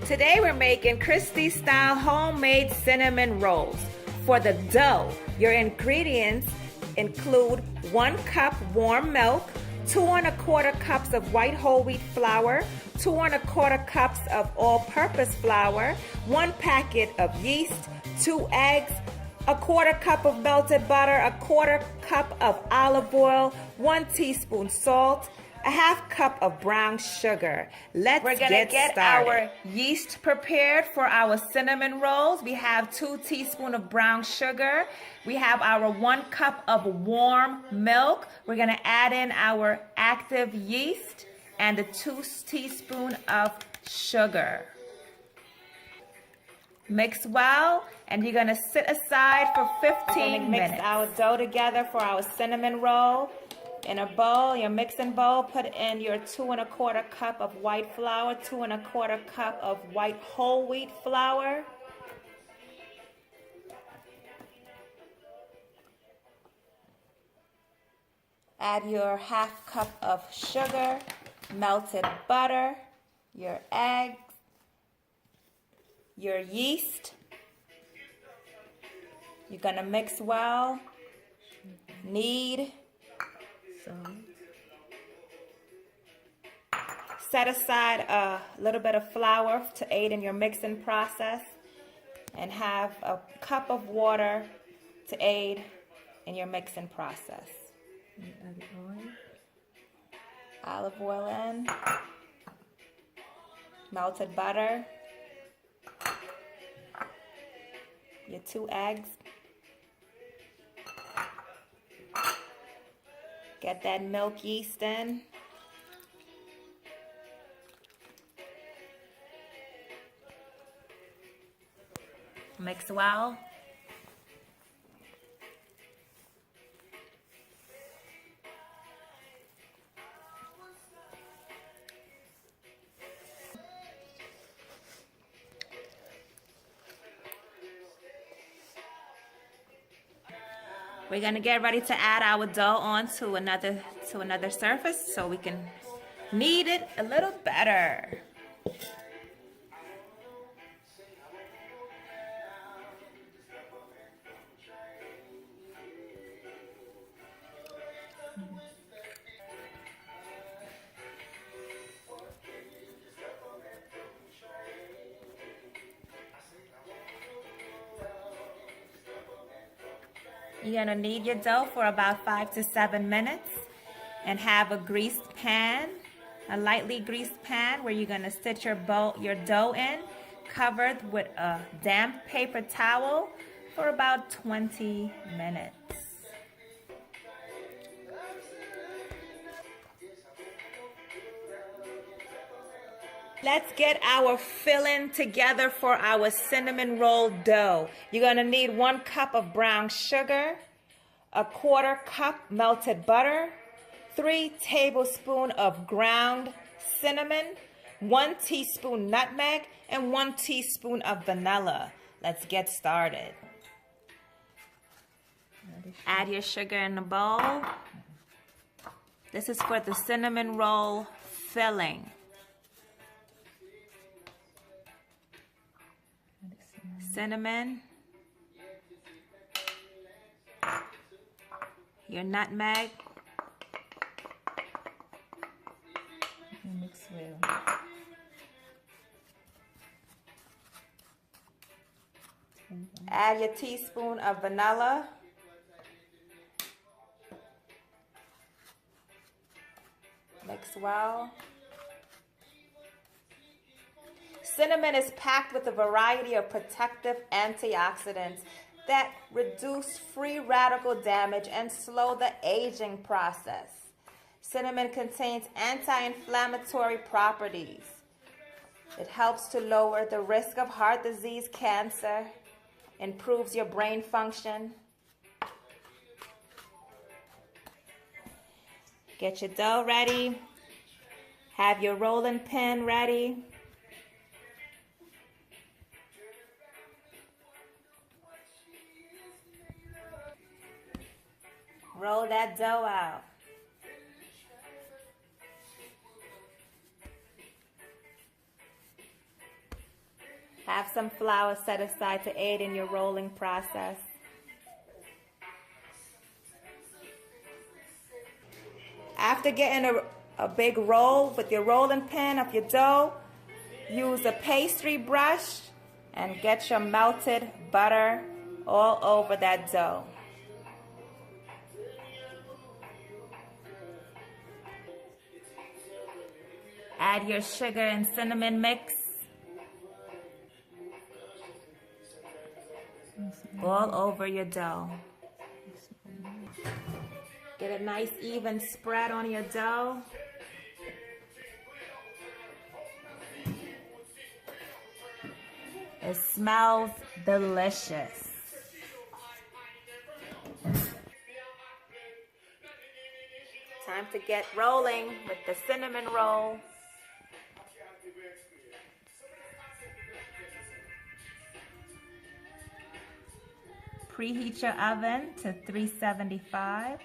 Today we're making Christi style homemade cinnamon rolls. For the dough, your ingredients include 1 cup warm milk, 2 1/4 cups of white whole wheat flour, 2 1/4 cups of all-purpose flour, 1 packet of yeast, 2 eggs, 1/4 cup of melted butter, 1/4 cup of olive oil, 1 teaspoon salt, 1/2 cup of brown sugar. We're gonna get our yeast prepared for our cinnamon rolls. We have 2 teaspoons of brown sugar. We have our 1 cup of warm milk. We're gonna add in our active yeast and the 2 teaspoons of sugar. Mix well, and you're gonna sit aside for 15 minutes. Mix our dough together for our cinnamon roll. In a bowl, your mixing bowl, put in your 2 1/4 cup of white flour, 2 1/4 cup of white whole wheat flour. Add your 1/2 cup of sugar, melted butter, your eggs, your yeast. You're gonna mix well. Knead. Set aside a little bit of flour to aid in your mixing process, and have a cup of water to aid in your mixing process. Olive oil in, melted butter, your 2 eggs. Get that milk yeast in. Mix well. We're gonna get ready to add our dough onto another surface so we can knead it a little better. You're gonna knead your dough for about 5 to 7 minutes, and have a greased pan, a lightly greased pan where you're gonna sit your dough in, covered with a damp paper towel for about 20 minutes. Let's get our filling together for our cinnamon roll dough. You're gonna need 1 cup of brown sugar, 1/4 cup melted butter, 3 tablespoons of ground cinnamon, 1 teaspoon nutmeg, and 1 teaspoon of vanilla. Let's get started. Add your sugar in the bowl. This is for the cinnamon roll filling. Cinnamon, your nutmeg, mix well. Add your teaspoon of vanilla, mix well. Cinnamon is packed with a variety of protective antioxidants that reduce free radical damage and slow the aging process. Cinnamon contains anti-inflammatory properties. It helps to lower the risk of heart disease, cancer, improves your brain function. Get your dough ready. Have your rolling pin ready. Roll that dough out. Have some flour set aside to aid in your rolling process. After getting a big roll with your rolling pin of your dough, use a pastry brush and get your melted butter all over that dough. Add your sugar and cinnamon mix all over your dough. Get a nice even spread on your dough. It smells delicious. Time to get rolling with the cinnamon roll. Preheat your oven to 375.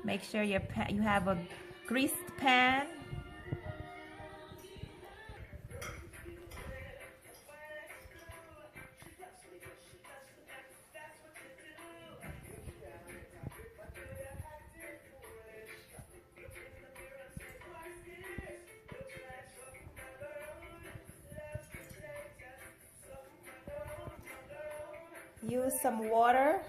Make sure you have a greased pan. Use some water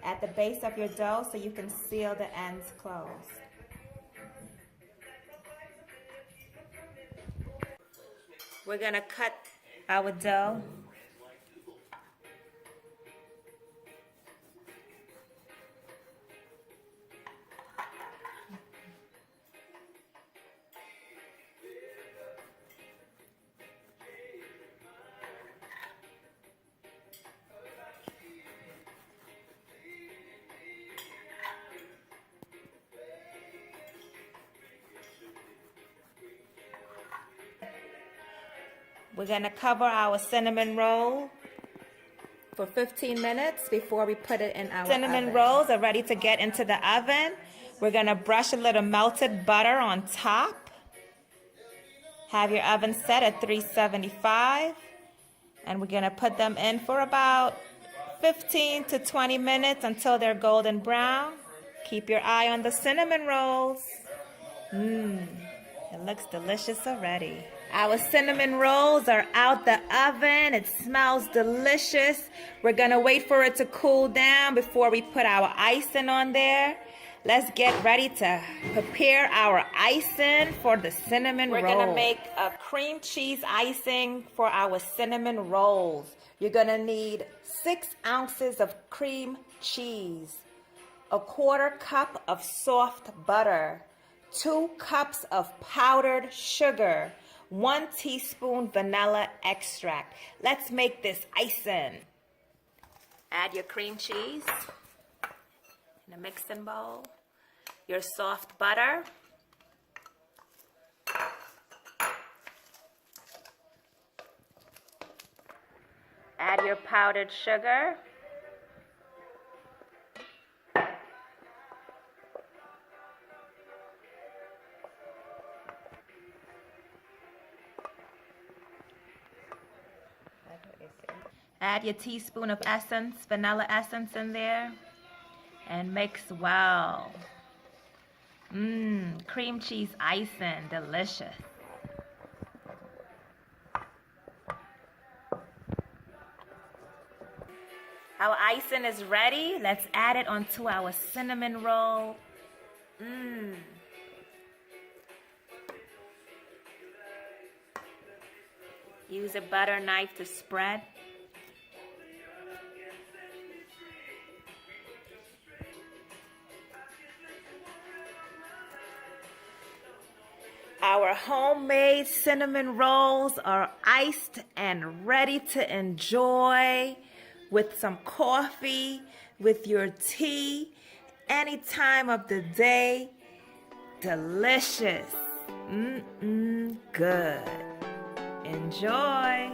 at the base of your dough so you can seal the ends closed. We're gonna cut our dough. We're gonna cover our cinnamon roll for 15 minutes before we put it in our cinnamon rolls are ready to get into the oven. We're gonna brush a little melted butter on top. Have your oven set at 375, and we're gonna put them in for about 15 to 20 minutes until they're golden brown. Keep your eye on the cinnamon rolls. It looks delicious already. Our cinnamon rolls are out the oven. It smells delicious. We're gonna wait for it to cool down before we put our icing on there. Let's get ready to prepare our icing for the cinnamon roll. We're gonna make a cream cheese icing for our cinnamon rolls. You're gonna need 6 ounces of cream cheese, a 1/4 cup of soft butter, 2 cups of powdered sugar, 1 teaspoon vanilla extract. Let's make this icing. Add your cream cheese in a mixing bowl, your soft butter, add your powdered sugar, add your teaspoon of essence, vanilla essence in there, and mix well. Cream cheese icing, delicious. Our icing is ready. Let's add it onto our cinnamon roll. Use a butter knife to spread. Our homemade cinnamon rolls are iced and ready to enjoy with some coffee, with your tea, any time of the day. Delicious. Good. Enjoy.